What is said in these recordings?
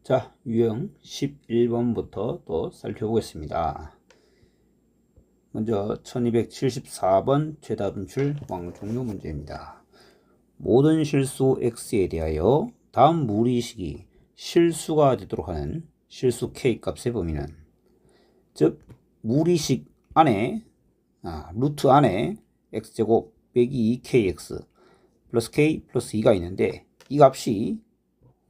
자, 유형 11번부터 또 살펴보겠습니다. 먼저 1274번 최다분출 왕종료 문제입니다. 모든 실수 x에 대하여 다음 무리식이 실수가 되도록 하는 실수 k 값의 범위는, 즉 무리식 안에 루트 안에 x제곱 빼기 2kx 플러스 k 플러스 2가 있는데, 이 값이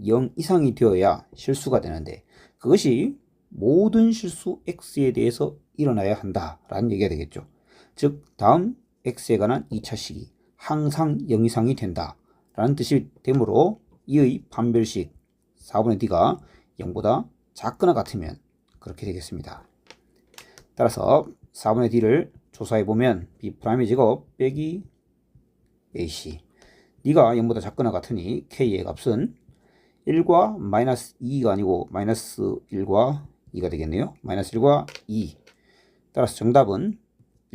0 이상이 되어야 실수가 되는데, 그것이 모든 실수 x에 대해서 일어나야 한다 라는 얘기가 되겠죠. 즉 다음 x에 관한 2차 식이 항상 0 이상이 된다 라는 뜻이 되므로, 이의 판별식 4분의 d가 0보다 작거나 같으면 그렇게 되겠습니다. 따라서 4분의 d를 조사해보면 b'의 제곱 빼기 ac, d가 0보다 작거나 같으니 k의 값은 1과 마이너스 2가 아니고 마이너스 1과 2가 되겠네요. 마이너스 1과 2. 따라서 정답은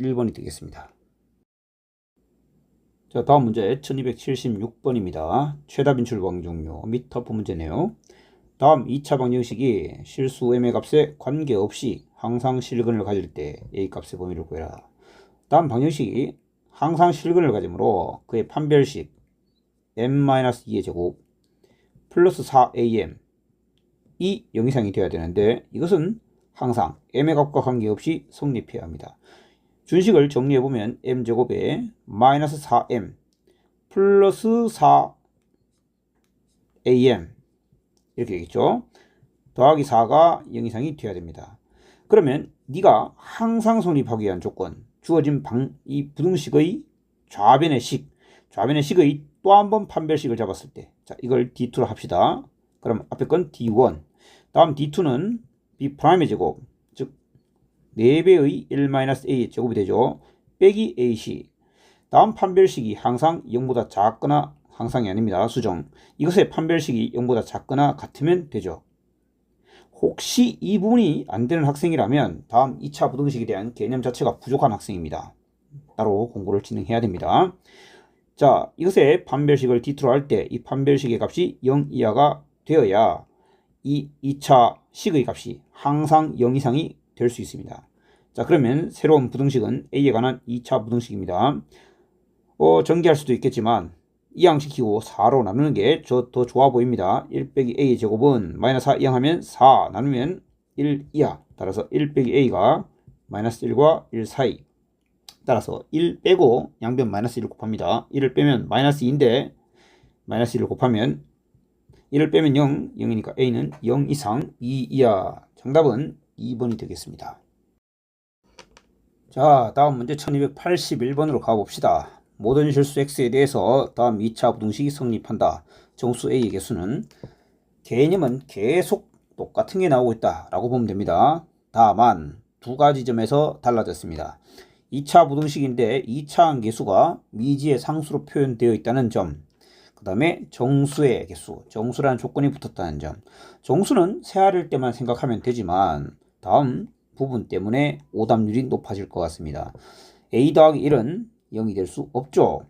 1번이 되겠습니다. 자, 다음 문제 1276번입니다. 최다 빈출 방정료 및 터프 문제네요. 다음 2차 방정식이 실수 m의 값에 관계없이 항상 실근을 가질 때 a 값의 범위를 구해라. 다음 방정식이 항상 실근을 가지므로 그의 판별식 m-2의 제곱 플러스 4am 이 0 이상이 되어야 되는데, 이것은 항상 m의 값과 관계없이 성립해야 합니다. 준식을 정리해보면 m제곱에 마이너스 4m 플러스 4am 이렇게 되겠죠. 더하기 4가 0 이상이 되어야 됩니다. 그러면 네가 항상 성립하기 위한 조건, 주어진 이 부등식의 좌변의 식의 또 한 번 판별식을 잡았을 때, 자, 이걸 D2로 합시다. 그럼 앞에 건 D1, 다음 D2는 B'의 제곱, 즉 4배의 1-A의 제곱이 되죠. 빼기 AC. 다음 판별식이 항상 0보다 작거나, 항상이 아닙니다, 수정. 이것의 판별식이 0보다 작거나 같으면 되죠. 혹시 이 부분이 안 되는 학생이라면 다음 2차 부등식에 대한 개념 자체가 부족한 학생입니다. 따로 공부를 진행해야 됩니다. 자, 이것의 판별식을 D2로 할 때 이 판별식의 값이 0 이하가 되어야 이 2차 식의 값이 항상 0 이상이 될 수 있습니다. 자, 그러면 새로운 부등식은 A에 관한 2차 부등식입니다. 전개할 수도 있겠지만 이항시키고 4로 나누는 게 더 좋아 보입니다. 1 빼기 A의 제곱은 마이너스 4 이항하면 4 나누면 1 이하. 따라서 1 빼기 A가 마이너스 1과 1 사이. 따라서 1 빼고 양변 마이너스 1을 곱합니다. 1을 빼면 마이너스 2인데 마이너스 1을 곱하면 1을 빼면 0, 0이니까 A는 0 이상 2 이하. 정답은 2번이 되겠습니다. 자, 다음 문제 1281번으로 가봅시다. 모든 실수 x에 대해서 다음 2차 부등식이 성립한다. 정수 a의 개수는, 개념은 계속 똑같은 게 나오고 있다 라고 보면 됩니다. 다만 두 가지 점에서 달라졌습니다. 2차 부등식인데 2차 함계수가 미지의 상수로 표현되어 있다는 점, 그 다음에 정수의 개수, 정수라는 조건이 붙었다는 점. 정수는 세알일 때만 생각하면 되지만 다음 부분 때문에 오답률이 높아질 것 같습니다. a 더하기 1은 0이 될 수 없죠.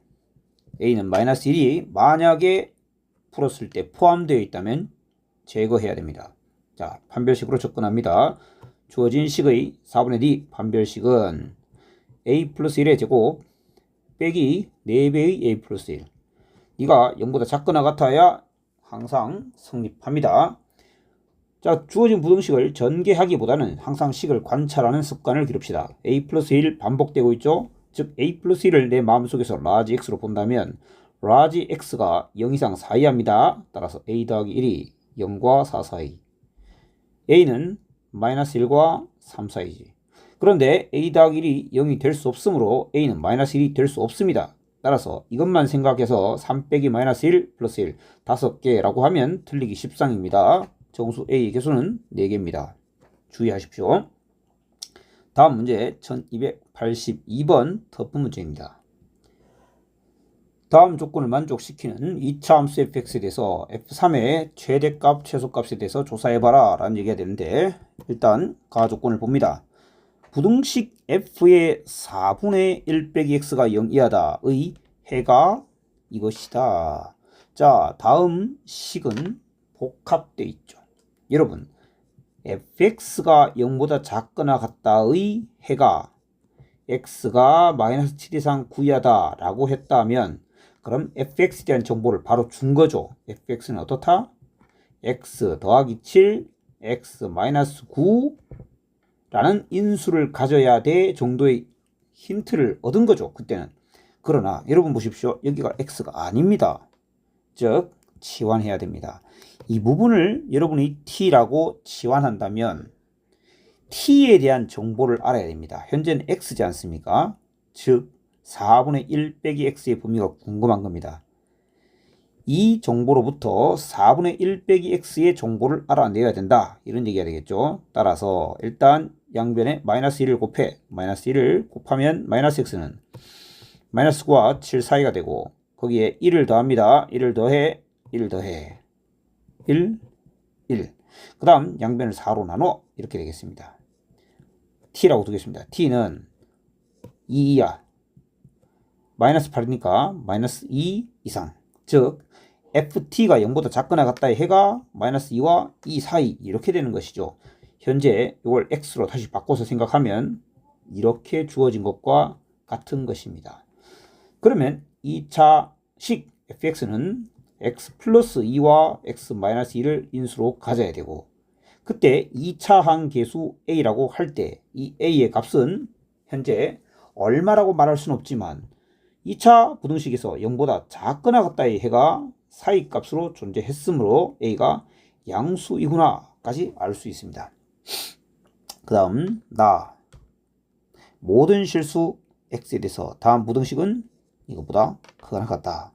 a는 마이너스 1이 만약에 풀었을 때 포함되어 있다면 제거해야 됩니다. 자, 판별식으로 접근합니다. 주어진 식의 4분의 d 판별식은 a 플러스 1의 제곱 빼기 4배의 a 플러스 1. 이가 0보다 작거나 같아야 항상 성립합니다. 자, 주어진 부등식을 전개하기보다는 항상 식을 관찰하는 습관을 기릅시다. a 플러스 1 반복되고 있죠. 즉 a 플러스 1을 내 마음속에서 라지 x로 본다면 라지 x가 0 이상 4 이하입니다. 따라서 a 더하기 1이 0과 4 사이, a는 마이너스 1과 3 사이지. 그런데 a 더하기 1이 0이 될 수 없으므로 a는 마이너스 1이 될 수 없습니다. 따라서 이것만 생각해서 3 빼기 마이너스 1 플러스 1 5개라고 하면 틀리기 십상입니다. 정수 A의 개수는 4개입니다. 주의하십시오. 다음 문제 1282번 터프 문제입니다. 다음 조건을 만족시키는 2차 함수 fx에 대해서 f3의 최대값, 최소값에 대해서 조사해봐라 라는 얘기가 되는데, 일단 가 조건을 봅니다. 부등식 f의 4분의 1 빼기 x가 0 이하다의 해가 이것이다. 자, 다음 식은 복합되어 있죠. 여러분 fx가 0보다 작거나 같다의 해가 x가 마이너스 7 이상 구하다 라고 했다면 그럼 fx에 대한 정보를 바로 준 거죠. fx는 어떻다? x 더하기 7, x 마이너스 9 라는 인수를 가져야 돼 정도의 힌트를 얻은 거죠. 그때는. 그러나 여러분 보십시오. 여기가 x가 아닙니다. 즉 치환해야 됩니다. 이 부분을 여러분이 t라고 치환한다면 t에 대한 정보를 알아야 됩니다. 현재는 x지 않습니까? 즉 4분의 1 빼기 x의 범위가 궁금한 겁니다. 이 정보로부터 4분의 1 빼기 x의 정보를 알아내야 된다. 이런 얘기가 되겠죠. 따라서 일단 양변에 마이너스 1을 곱해. 마이너스 1을 곱하면 마이너스 x는 마이너스 9와 7 사이가 되고 거기에 1을 더합니다. 1을 더해 1을 더해 1, 1. 그 다음 양변을 4로 나눠 이렇게 되겠습니다. t라고 두겠습니다. t는 2이하 마이너스 8이니까 마이너스 2 이상. 즉 ft가 0보다 작거나 같다의 해가 마이너스 2와 2 사이 이렇게 되는 것이죠. 현재 이걸 x로 다시 바꿔서 생각하면 이렇게 주어진 것과 같은 것입니다. 그러면 2차식 fx는 x 플러스 2와 x 마이너스 2를 인수로 가져야 되고 그때 2차 항계수 a라고 할 때 이 a의 값은 현재 얼마라고 말할 수는 없지만 2차 부등식에서 0보다 작거나 같다의 해가 사이 값으로 존재했으므로 a가 양수이구나 까지 알 수 있습니다. 그 다음 모든 실수 x에 대해서 다음 부등식은 이것보다 크거나 같다.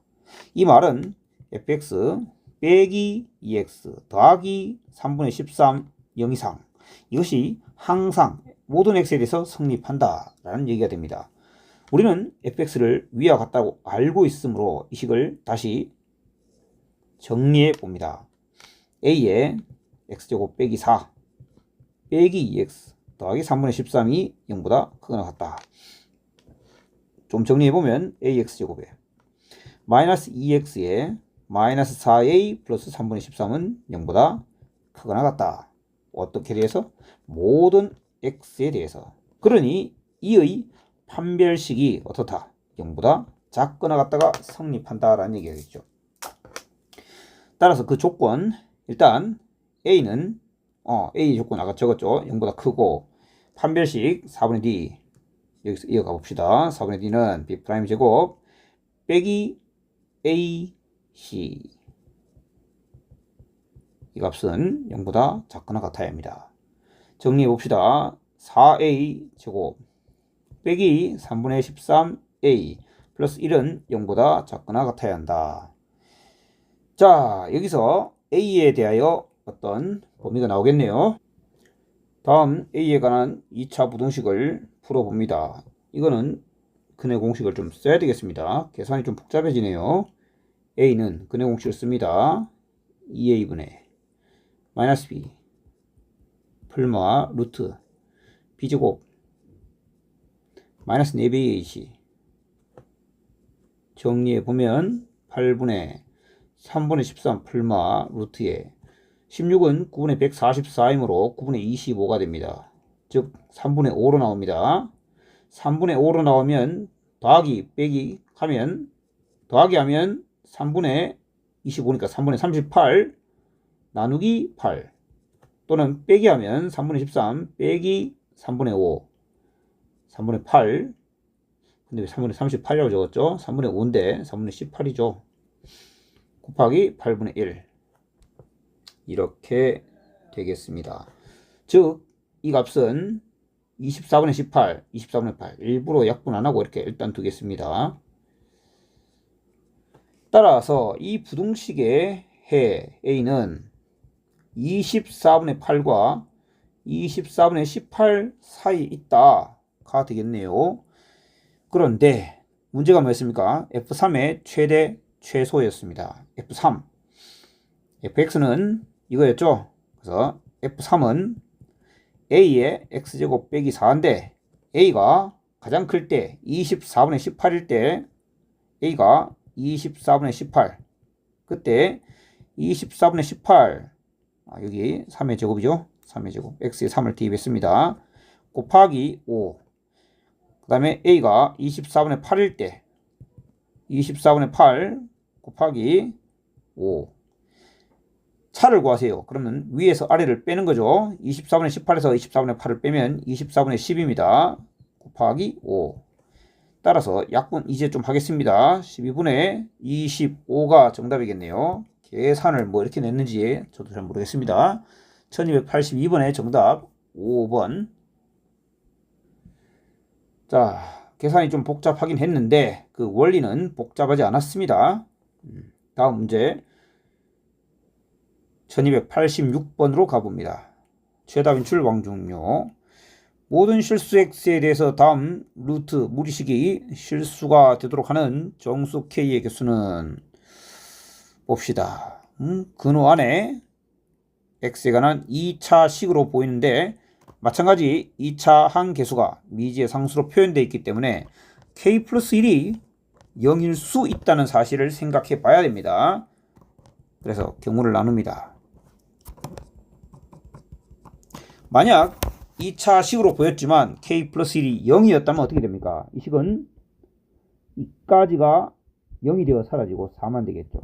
이 말은 fx 빼기 2x 더하기 3분의 13 0 이상 이것이 항상 모든 x에 대해서 성립한다 라는 얘기가 됩니다. 우리는 fx를 위와 같다고 알고 있으므로 이 식을 다시 정리해 봅니다. a에 x제곱 빼기 4 빼기 2x 더하기 3분의 13이 0보다 크거나 같다. 좀 정리해보면 ax제곱에 마이너스 2x에 마이너스 4a 플러스 3분의 13은 0보다 크거나 같다. 어떻게 대해서? 모든 x에 대해서. 그러니 이의 판별식이 어떻다? 0보다 작거나 같다가 성립한다라는 얘기겠죠. 따라서 그 조건 일단 a는 a 조건 아까 적었죠. 0보다 크고 판별식 4분의 d 여기서 이어가 봅시다. 4분의 d는 b' 제곱 빼기 a c 이 값은 0보다 작거나 같아야 합니다. 정리해 봅시다. 4a 제곱 빼기 3분의 13a 플러스 1은 0보다 작거나 같아야 한다. 자, 여기서 a에 대하여 어떤 범위가 나오겠네요. 다음 a에 관한 2차 부등식을 풀어봅니다. 이거는 근해 공식을 좀 써야 되겠습니다. 계산이 좀 복잡해지네요. a는 근해 공식을 씁니다. 2a분의 마이너스 b 풀마 루트 b제곱 마이너스 4배의 ac 정리해보면 8분의 3분의 13 풀마 루트에 16은 9분의 144이므로 9분의 25가 됩니다. 즉 3분의 5로 나옵니다. 3분의 5로 나오면 더하기 빼기 하면 더하기 하면 3분의 25니까 3분의 38 나누기 8 또는 빼기 하면 3분의 13 빼기 3분의 5 3분의 8 근데 왜 3분의 38이라고 적었죠? 3분의 5인데 3분의 18이죠. 곱하기 8분의 1 이렇게 되겠습니다. 즉 이 값은 24분의 18, 24분의 8 일부러 약분 안하고 이렇게 일단 두겠습니다. 따라서 이 부등식의 해 a는 24분의 8과 24분의 18 사이에 있다가 되겠네요. 그런데 문제가 뭐였습니까? F3의 최대 최소였습니다. F3 fx는 이거였죠. 그래서 F3은 a의 x제곱 빼기 4인데 a가 가장 클 때 24분의 18일 때 a가 24분의 18 그때 24분의 18 여기 3의 제곱이죠. 3의 제곱. x에 3을 대입했습니다. 곱하기 5. 그 다음에 a가 24분의 8일 때 24분의 8 곱하기 5. 차를 구하세요. 그러면 위에서 아래를 빼는 거죠. 24분의 18에서 24분의 8을 빼면 24분의 10입니다. 곱하기 5. 따라서 약분 이제 좀 하겠습니다. 12분의 25가 정답이겠네요. 계산을 뭐 이렇게 냈는지 저도 잘 모르겠습니다. 1282번의 정답 5번. 자, 계산이 좀 복잡하긴 했는데 그 원리는 복잡하지 않았습니다. 다음 문제 1286번으로 가봅니다. 최다빈 출왕중요. 모든 실수 x에 대해서 다음 루트 무리식이 실수가 되도록 하는 정수 k의 개수는 봅시다. 근호 안에 x에 관한 2차 식으로 보이는데 마찬가지 2차 항계수가 미지의 상수로 표현되어 있기 때문에 k 플러스 1이 0일 수 있다는 사실을 생각해 봐야 됩니다. 그래서 경우를 나눕니다. 만약 2차 식으로 보였지만 k 플러스 1이 0이었다면 어떻게 됩니까? 이 식은 2까지가 0이 되어 사라지고 4만 되겠죠.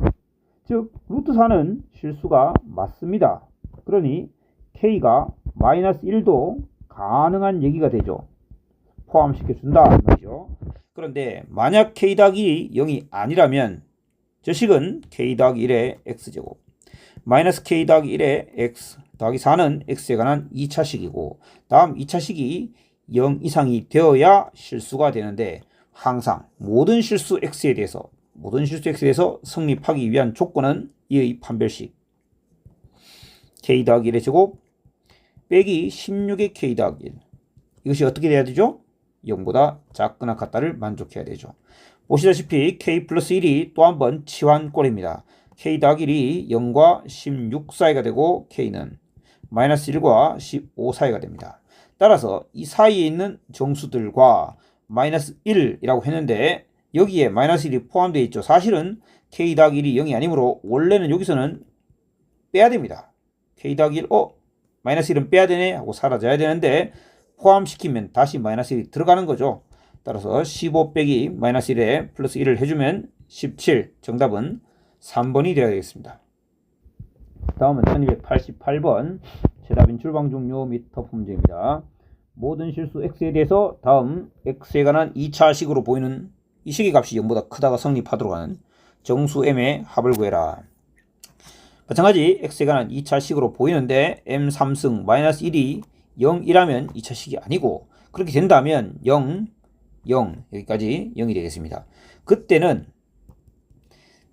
즉 루트 4는 실수가 맞습니다. 그러니 k가 마이너스 1도 가능한 얘기가 되죠. 포함시켜준다 말이죠. 그런데 만약 k 더하기 0이 아니라면 저 식은 k 더하기 1의 x제곱 마이너스 k 더하기 1의 x 더하기 4는 x에 관한 2차식이고 다음 2차식이 0 이상이 되어야 실수가 되는데 항상 모든 실수 x에 대해서 성립하기 위한 조건은 이의 판별식 k 더하기 1의 제곱 빼기 16의 k 더하기 1 이것이 어떻게 돼야 되죠? 0보다 작거나 같다를 만족해야 되죠. 보시다시피 k 플러스 1이 또 한 번 치환꼴입니다. k 더하기 1이 0과 16 사이가 되고 k는 마이너스 1과 15 사이가 됩니다. 따라서 이 사이에 있는 정수들과 마이너스 1이라고 했는데 여기에 마이너스 1이 포함되어 있죠. 사실은 k 더하기 1이 0이 아니므로 원래는 여기서는 빼야 됩니다. k 더하기 1, 마이너스 1은 빼야 되네 하고 사라져야 되는데 포함시키면 다시 마이너스 1이 들어가는 거죠. 따라서 15 빼기 마이너스 1에 플러스 1을 해주면 17. 정답은 3번이 되어야 되겠습니다. 다음은 1288번 최다빈 출방중요 및 터프 문제입니다. 모든 실수 x에 대해서 다음 x에 관한 2차식으로 보이는 이 식의 값이 0보다 크다가 성립하도록 하는 정수 m의 합을 구해라. 마찬가지 x에 관한 2차식으로 보이는데 m 3승 마이너스 1이 0이라면 2차식이 아니고 그렇게 된다면 0, 0 여기까지 0이 되겠습니다. 그때는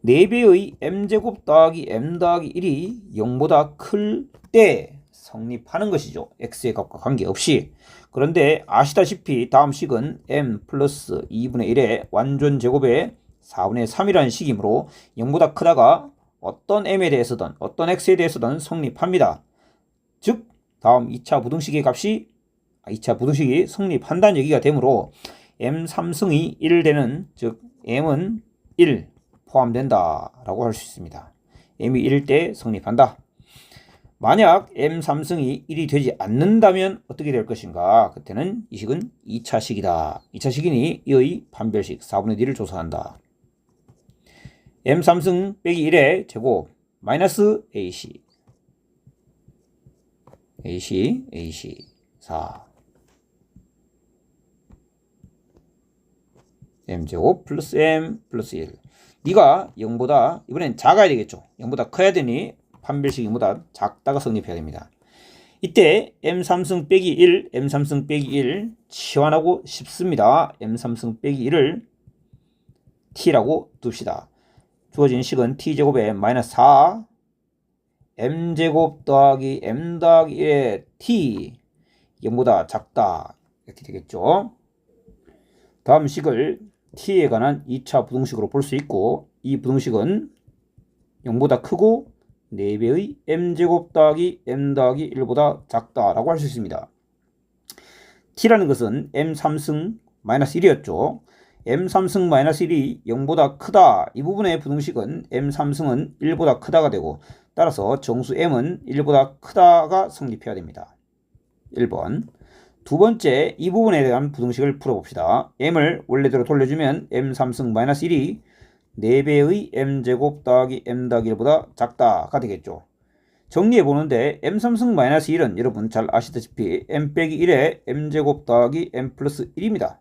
4배의 m제곱 더하기 m 더하기 1이 0보다 클 때 성립하는 것이죠. x의 값과 관계없이. 그런데 아시다시피 다음 식은 m 플러스 2분의 1의 완전 제곱의 4분의 3이라는 식이므로 0보다 크다가 어떤 m에 대해서든 어떤 x에 대해서든 성립합니다. 즉 다음 2차 부등식의 값이 2차 부등식이 성립한다는 얘기가 되므로 m 3승이 1 되는 즉 m은 1 포함된다 라고 할 수 있습니다. m이 1일 때 성립한다. 만약 m 3승이 1이 되지 않는다면 어떻게 될 것인가? 그때는 이 식은 2차식이다. 2차식이니 이의 판별식 4분의 D를 조사한다. m 3승 빼기 1의 제곱 마이너스 ac AC 4 m제곱 플러스 m 플러스 1 네가 0보다 이번엔 작아야 되겠죠. 0보다 커야 되니 판별식 0보다 작다가 성립해야 됩니다. 이때 m 3승 빼기 1 m 3승 빼기 1 치환하고 싶습니다. m 3승 빼기 1을 t라고 둡시다. 주어진 식은 t제곱에 마이너스 4 m제곱 더하기 m 더하기 1의 t 0보다 작다 이렇게 되겠죠. 다음 식을 t에 관한 2차 부등식으로 볼 수 있고 이 부등식은 0보다 크고 4배의 m제곱 더하기 m 더하기 1보다 작다라고 할 수 있습니다. t라는 것은 m 3승 마이너스 1이었죠. m 3승 마이너스 1이 0보다 크다. 이 부분의 부등식은 m 3승은 1보다 크다가 되고 따라서 정수 m은 1보다 크다가 성립해야 됩니다. 1번. 두 번째, 이 부분에 대한 부등식을 풀어봅시다. m을 원래대로 돌려주면 m3승-1이 4배의 m제곱 더하기 m 더하기 1보다 작다가 되겠죠. 정리해보는데 m3승-1은 여러분 잘 아시다시피 m 빼기 1에 m제곱 더하기 m 플러스 1입니다.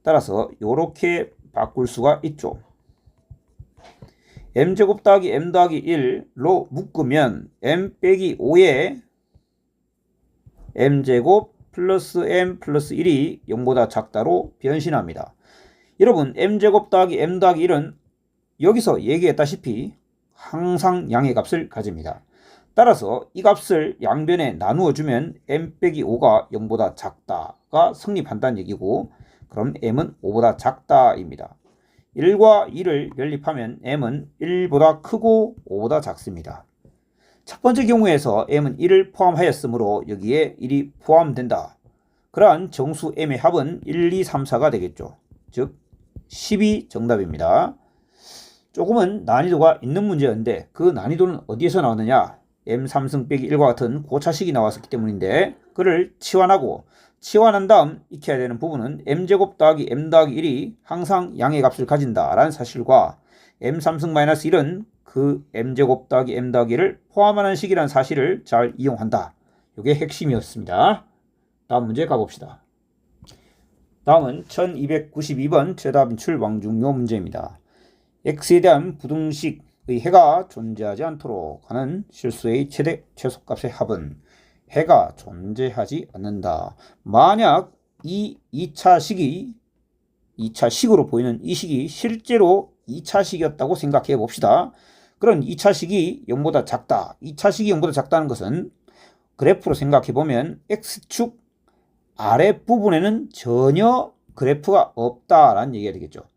따라서 이렇게 바꿀 수가 있죠. m제곱 더하기 m 더하기 1로 묶으면 m 빼기 5에 m제곱 플러스 m 플러스 1이 0보다 작다로 변신합니다. 여러분 m제곱 더하기 m 더하기 1은 여기서 얘기했다시피 항상 양의 값을 가집니다. 따라서 이 값을 양변에 나누어 주면 m 빼기 5가 0보다 작다가 성립한다는 얘기고, 그럼 m은 5보다 작다입니다. 1과 2를 연립하면 m은 1보다 크고 5보다 작습니다. 첫 번째 경우에서 m은 1을 포함하였으므로 여기에 1이 포함된다. 그러한 정수 m의 합은 1, 2, 3, 4가 되겠죠. 즉 10이 정답입니다. 조금은 난이도가 있는 문제였는데 그 난이도는 어디에서 나왔느냐? m3승 빼기 1과 같은 고차식이 나왔었기 때문인데, 그를 치환한 다음 익혀야 되는 부분은 m제곱 더하기 m 더하기 1이 항상 양의 값을 가진다라는 사실과 m3승-1은 그 m제곱 더하기 m 더하기 1을 포함하는 식이라는 사실을 잘 이용한다. 이게 핵심이었습니다. 다음 문제 가봅시다. 다음은 1292번 최다 빈출 왕중요 문제입니다. x에 대한 부등식의 해가 존재하지 않도록 하는 실수의 최대 최소값의 합은 해가 존재하지 않는다. 만약 이 2차식으로 보이는 이 식이 실제로 2차식이었다고 생각해 봅시다. 그런 2차식이 0보다 작다. 2차식이 0보다 작다는 것은 그래프로 생각해 보면 x축 아랫부분에는 전혀 그래프가 없다라는 얘기가 되겠죠.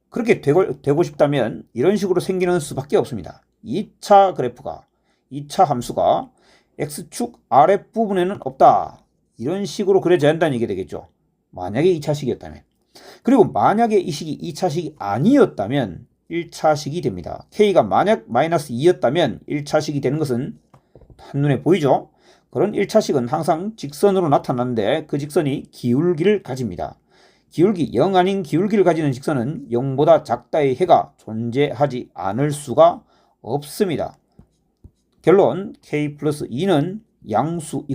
그렇게 되고 싶다면 이런 식으로 생기는 수밖에 없습니다. 2차 함수가 x축 아랫부분에는 없다. 이런 식으로 그려져야 한다는 얘기가 되겠죠. 만약에 2차식이었다면. 그리고 만약에 이 식이 2차식이 아니었다면 1차식이 됩니다. k가 만약 마이너스 2였다면 1차식이 되는 것은 한눈에 보이죠? 그런 1차식은 항상 직선으로 나타나는데 그 직선이 기울기를 가집니다. 기울기 0 아닌 기울기를 가지는 직선은 0보다 작다의 해가 존재하지 않을 수가 없습니다. 결론 k 플러스 2는 양수인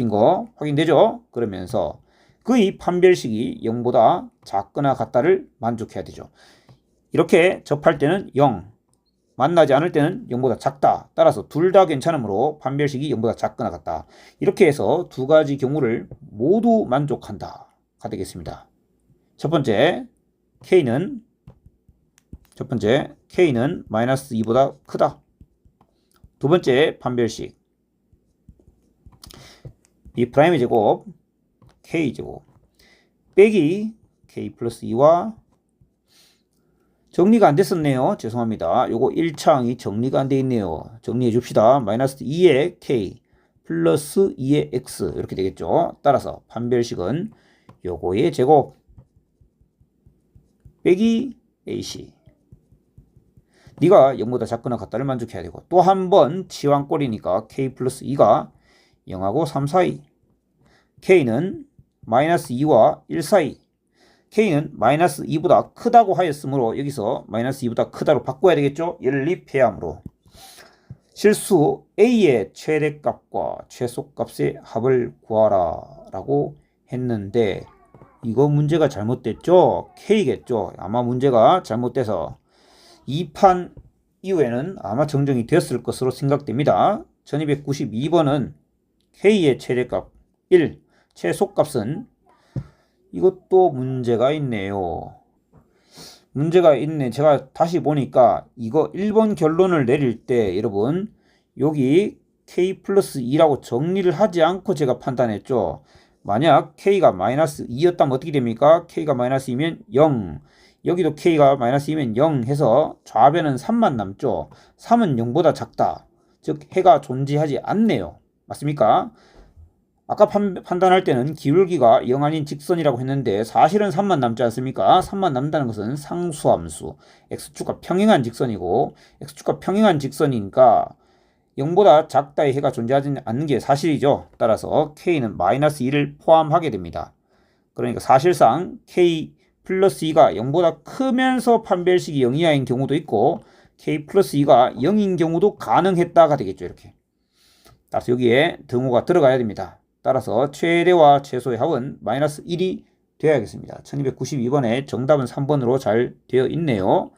거 확인되죠? 그러면서 그의 판별식이 0보다 작거나 같다를 만족해야 되죠. 이렇게 접할 때는 0, 만나지 않을 때는 0보다 작다. 따라서 둘 다 괜찮으므로 판별식이 0보다 작거나 같다. 이렇게 해서 두 가지 경우를 모두 만족한다 가 되겠습니다. 첫 번째 K는 마이너스 2보다 크다. 두 번째 판별식 B 프라임의 제곱 K 제곱 빼기 K 플러스 2와 정리가 안 됐었네요. 죄송합니다. 요거 1차항이 정리가 안 돼 있네요. 정리해 줍시다. 마이너스 2의 K 플러스 2의 X 이렇게 되겠죠. 따라서 판별식은 요거의 제곱 빼기 AC. 네가 0보다 작거나 같다를 만족해야 되고, 또 한 번 치환꼴이니까 K 플러스 2가 0하고 3 사이, K는 마이너스 2와 1 사이, K는 마이너스 2보다 크다고 하였으므로 여기서 마이너스 2보다 크다로 바꿔야 되겠죠. 연립해야하므로 실수 A의 최대값과 최소값의 합을 구하라 라고 했는데 이거 문제가 잘못됐죠. K겠죠. 아마 문제가 잘못돼서 이 판 이후에는 아마 정정이 되었을 것으로 생각됩니다. 1292번은 K의 최대값 1, 최소값은 이것도 문제가 있네요. 문제가 있네. 제가 다시 보니까 이거 1번 결론을 내릴 때 여러분 여기 K 플러스 2라고 정리를 하지 않고 제가 판단했죠. 만약 K가 마이너스 2였다면 어떻게 됩니까? K가 마이너스 2면 0. 여기도 K가 마이너스 2면 0 해서 좌변은 3만 남죠. 3은 0보다 작다. 즉 해가 존재하지 않네요. 맞습니까? 아까 판단할 때는 기울기가 0 아닌 직선이라고 했는데 사실은 3만 남지 않습니까? 3만 남다는 것은 상수함수. x축과 평행한 직선이고 x축과 평행한 직선이니까 0보다 작다의 해가 존재하지 않는 게 사실이죠. 따라서 k는 마이너스 2를 포함하게 됩니다. 그러니까 사실상 k 플러스 2가 0보다 크면서 판별식이 0 이하인 경우도 있고 k 플러스 2가 0인 경우도 가능했다가 되겠죠. 이렇게. 따라서 여기에 등호가 들어가야 됩니다. 따라서 최대와 최소의 합은 마이너스 1이 되어야겠습니다. 1292번에 정답은 3번으로 잘 되어 있네요.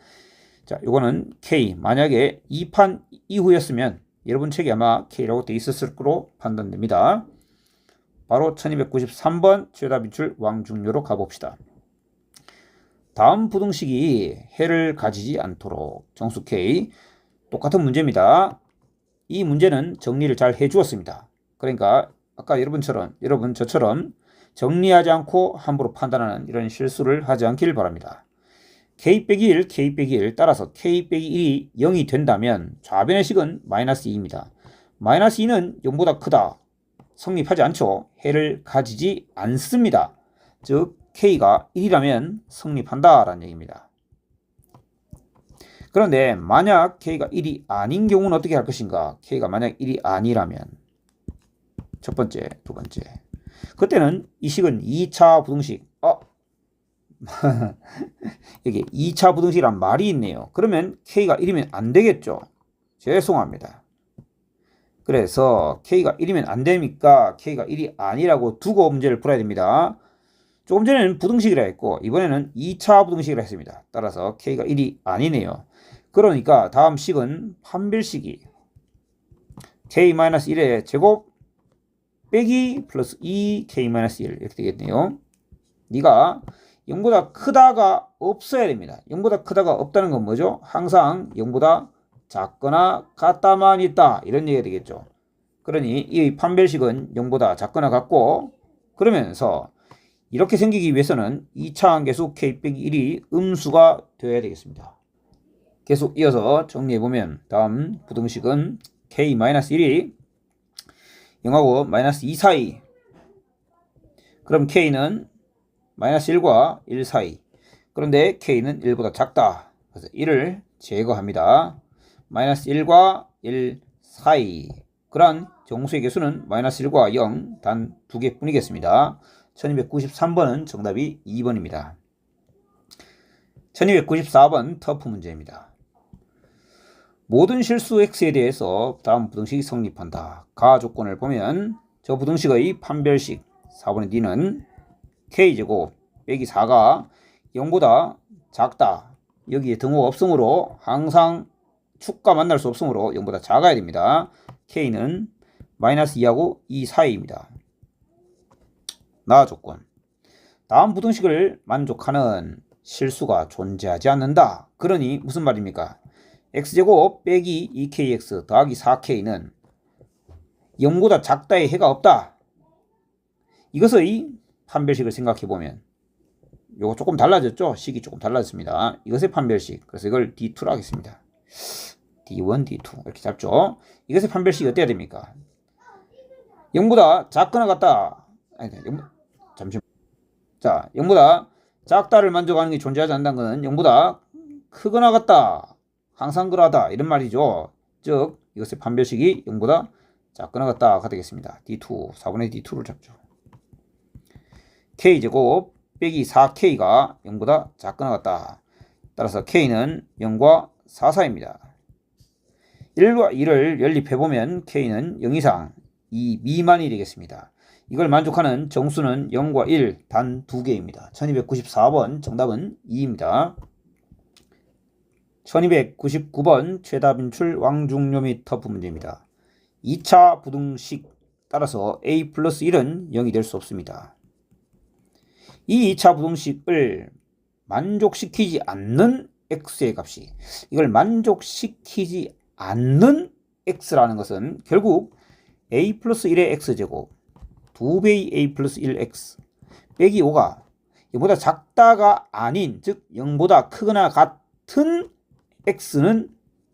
자, 요거는 K. 만약에 2판 이후였으면 여러분 책에 아마 K라고 되어 있었을 거로 판단됩니다. 바로 1293번 최다 빈출 왕중요로 가봅시다. 다음 부등식이 해를 가지지 않도록 정수 K. 똑같은 문제입니다. 이 문제는 정리를 잘 해주었습니다. 그러니까 아까 여러분 저처럼 정리하지 않고 함부로 판단하는 이런 실수를 하지 않길 바랍니다. k 빼기 1, k 빼기 1 따라서 k 빼기 1이 0이 된다면 좌변의 식은 마이너스 2입니다. 마이너스 2는 0보다 크다. 성립하지 않죠. 해를 가지지 않습니다. 즉 k가 1이라면 성립한다 라는 얘기입니다. 그런데 만약 k가 1이 아닌 경우는 어떻게 할 것인가? k가 만약 1이 아니라면 첫 번째, 두 번째. 그때는 이 식은 2차 부등식. 여기 2차 부등식이란 말이 있네요. 그러면 k가 1이면 안 되겠죠. 죄송합니다. 그래서 k가 1이면 안 되니까 k가 1이 아니라고 두고 문제를 풀어야 됩니다. 조금 전에는 부등식이라 했고 이번에는 2차 부등식이라 했습니다. 따라서 k가 1이 아니네요. 그러니까 다음 식은 판별식이 k-1의 제곱 빼기 플러스 2k-1 이렇게 되겠네요. 네가 0보다 크다가 없어야 됩니다. 0보다 크다가 없다는 건 뭐죠? 항상 0보다 작거나 같다만 있다 이런 얘기가 되겠죠. 그러니 이 판별식은 0보다 작거나 같고 그러면서 이렇게 생기기 위해서는 2차 함계수 k 빼기 1이 음수가 되어야 되겠습니다. 계속 이어서 정리해보면 다음 부등식은 k-1이 0하고 마이너스 2 사이. 그럼 k는 마이너스 1과 1 사이. 그런데 k는 1보다 작다. 그래서 1을 제거합니다. 마이너스 1과 1 사이. 그런 정수의 개수는 마이너스 1과 0 단 2개 뿐이겠습니다. 1293번은 정답이 2번입니다. 1294번 터프 문제입니다. 모든 실수 x에 대해서 다음 부등식이 성립한다. 가 조건을 보면 저 부등식의 판별식 4분의 d는 k제곱 빼기 4가 0보다 작다. 여기에 등호 없으므로 항상 축과 만날 수 없으므로 0보다 작아야 됩니다. k는 마이너스 2하고 2 사이입니다. 나 조건. 다음 부등식을 만족하는 실수가 존재하지 않는다. 그러니 무슨 말입니까? x제곱 빼기 2kx 더하기 4k는 0보다 작다의 해가 없다. 이것의 판별식을 생각해보면 요거 조금 달라졌죠? 식이 조금 달라졌습니다. 이것의 판별식. 그래서 이걸 D2로 하겠습니다. D1, D2 이렇게 잡죠. 이것의 판별식이 어때야 됩니까? 0보다 작거나 같다. 아니, 잠시만. 자, 0보다 작다를 만족하는 게 존재하지 않는다는 것은 0보다 크거나 같다. 항상 그러하다 이런 말이죠. 즉 이것의 판별식이 0보다 작거나 같다가 되겠습니다. D2, 4분의 D2를 잡죠. K제곱 빼기 4K가 0보다 작거나 같다. 따라서 K는 0과 4 사이입니다. 1과 2를 연립해보면 K는 0 이상 2 미만이 되겠습니다. 이걸 만족하는 정수는 0과 1 단 2개입니다. 1294번 정답은 2입니다. 1299번 최다 빈출 왕중요 및 터프 문제입니다. 2차 부등식 따라서 a 플러스 1은 0이 될 수 없습니다. 이 2차 부등식을 만족시키지 않는 x의 값이 이걸 만족시키지 않는 x라는 것은 결국 a 플러스 1의 x제곱 2배의 a 플러스 1x 빼기 5가 0보다 작다가 아닌 즉 0보다 크거나 같은 x는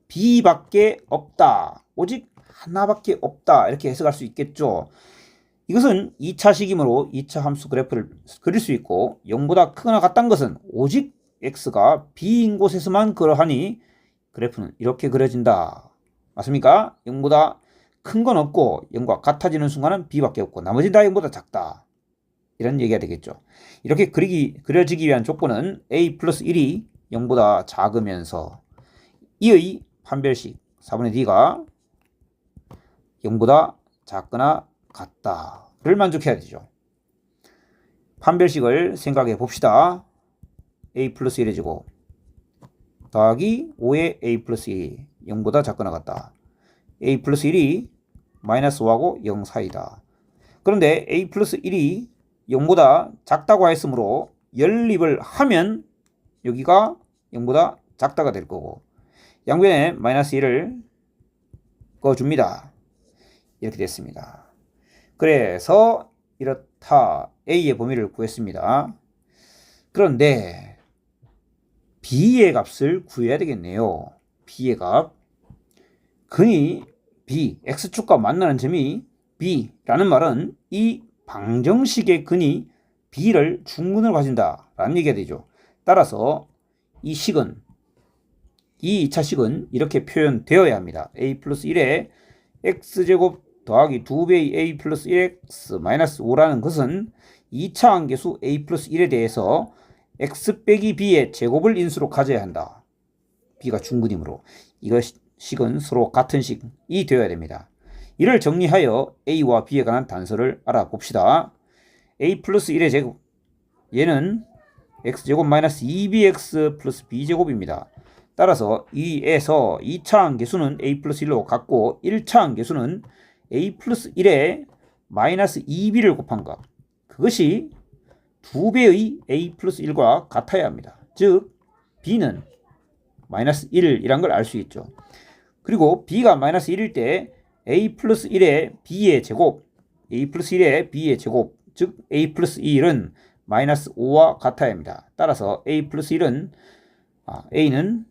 b밖에 없다. 오직 하나밖에 없다. 이렇게 해석할 수 있겠죠. 이것은 2차식이므로 2차 함수 그래프를 그릴 수 있고 0보다 크거나 같다는 것은 오직 x가 b인 곳에서만 그러하니 그래프는 이렇게 그려진다. 맞습니까? 0보다 큰 건 없고 0과 같아지는 순간은 b밖에 없고 나머지 다 0보다 작다. 이런 얘기가 되겠죠. 이렇게 그려지기 위한 조건은 a 플러스 1이 0보다 작으면서 이의 판별식 4분의 d가 0보다 작거나 같다를 만족해야 되죠. 판별식을 생각해 봅시다. a 플러스 1의 제곱 더하기 5의 a 플러스 1이 0보다 작거나 같다. a 플러스 1이 마이너스 5하고 0 사이다. 그런데 a 플러스 1이 0보다 작다고 했으므로 연립을 하면 여기가 0보다 작다가 될 거고 양변에 마이너스 1을 꺼줍니다. 이렇게 됐습니다. 그래서 이렇다. a의 범위를 구했습니다. 그런데 b의 값을 구해야 되겠네요. b의 값. 근이 b, x축과 만나는 점이 b라는 말은 이 방정식의 근이 b를 중근으로 가진다 라는 얘기가 되죠. 따라서 이 식은 이 2차식은 이렇게 표현되어야 합니다. a 플러스 1에 x제곱 더하기 2배의 a 플러스 1x 마이너스 5라는 것은 2차 함계수 a 플러스 1에 대해서 x 빼기 b의 제곱을 인수로 가져야 한다. b가 중근이므로 이것식은 서로 같은 식이 되어야 됩니다. 이를 정리하여 a와 b에 관한 단서를 알아봅시다. a 플러스 1의 제곱 얘는 x제곱 마이너스 2bx 플러스 b제곱입니다. 따라서 이에서 2차 함계수는 a 플러스 1로 같고 1차 함계수는 a 플러스 1에 마이너스 2b를 곱한 것 그것이 2배의 a 플러스 1과 같아야 합니다. 즉 b는 마이너스 1이란 걸 알 수 있죠. 그리고 b가 마이너스 1일 때 a 플러스 1의 b의 제곱 a 플러스 1의 b의 제곱 즉 a 플러스 1은 마이너스 5와 같아야 합니다. 따라서 a 플러스 1은 a는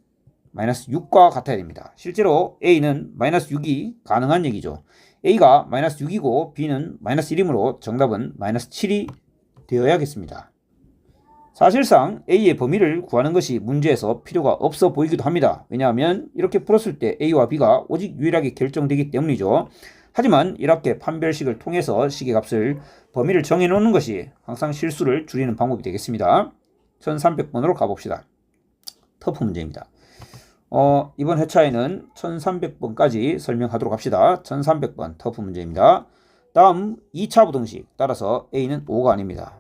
마이너스 6과 같아야 됩니다. 실제로 a는 마이너스 6이 가능한 얘기죠. a가 마이너스 6이고 b는 마이너스 1이므로 정답은 마이너스 7이 되어야겠습니다. 사실상 a의 범위를 구하는 것이 문제에서 필요가 없어 보이기도 합니다. 왜냐하면 이렇게 풀었을 때 a와 b가 오직 유일하게 결정되기 때문이죠. 하지만 이렇게 판별식을 통해서 식의 값을 범위를 정해놓는 것이 항상 실수를 줄이는 방법이 되겠습니다. 1300번으로 가봅시다. 터프 문제입니다. 이번 회차에는 1300번까지 설명하도록 합시다. 1300번 터프 문제입니다. 다음 2차 부등식 따라서 a는 5가 아닙니다.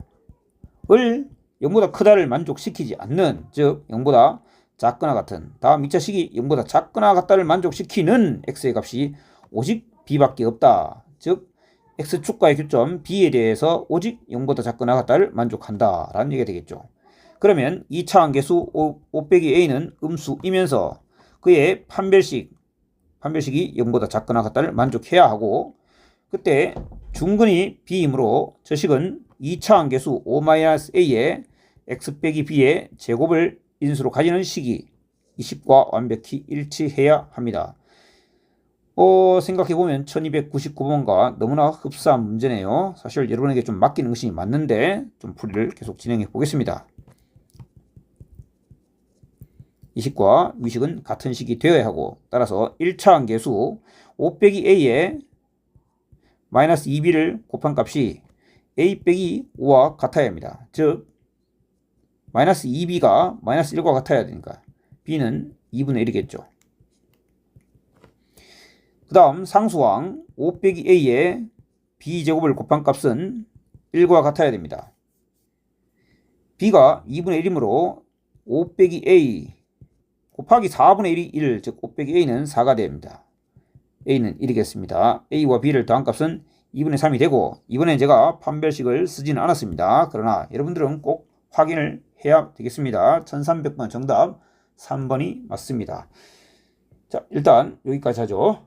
을 0보다 크다를 만족시키지 않는 즉 0보다 작거나 같은 다음 2차식이 0보다 작거나 같다를 만족시키는 x의 값이 오직 b밖에 없다. 즉 x축과의 교점 b에 대해서 오직 0보다 작거나 같다를 만족한다 라는 얘기가 되겠죠. 그러면 2차 함계수 5 빼기 a는 음수이면서 그의 판별식이 0보다 작거나 같다를 만족해야 하고 그때 중근이 b이므로 저 식은 2차 함계수 5-a에 x 빼기 b의 제곱을 인수로 가지는 식이 이 식과 완벽히 일치해야 합니다. 생각해보면 1299번과 너무나 흡사한 문제네요. 사실 여러분에게 좀 맡기는 것이 맞는데 좀 풀이를 계속 진행해 보겠습니다. 이 식과 위 식은 같은 식이 되어야 하고 따라서 1차 함계수 5 빼기 a에 마이너스 2b를 곱한 값이 a 빼기 5와 같아야 합니다. 즉 마이너스 2b가 마이너스 1과 같아야 되니까 b는 2분의 1이겠죠. 그 다음 상수항 5 빼기 a에 b제곱을 곱한 값은 1과 같아야 됩니다. b가 2분의 1이므로 5 빼기 a 곱하기 4분의 1이 1, 즉 5 빼기 a는 4가 됩니다. a는 1이겠습니다. a와 b를 더한 값은 2분의 3이 되고 이번엔 제가 판별식을 쓰지는 않았습니다. 그러나 여러분들은 꼭 확인을 해야 되겠습니다. 1300번 정답 3번이 맞습니다. 자, 일단 여기까지 하죠.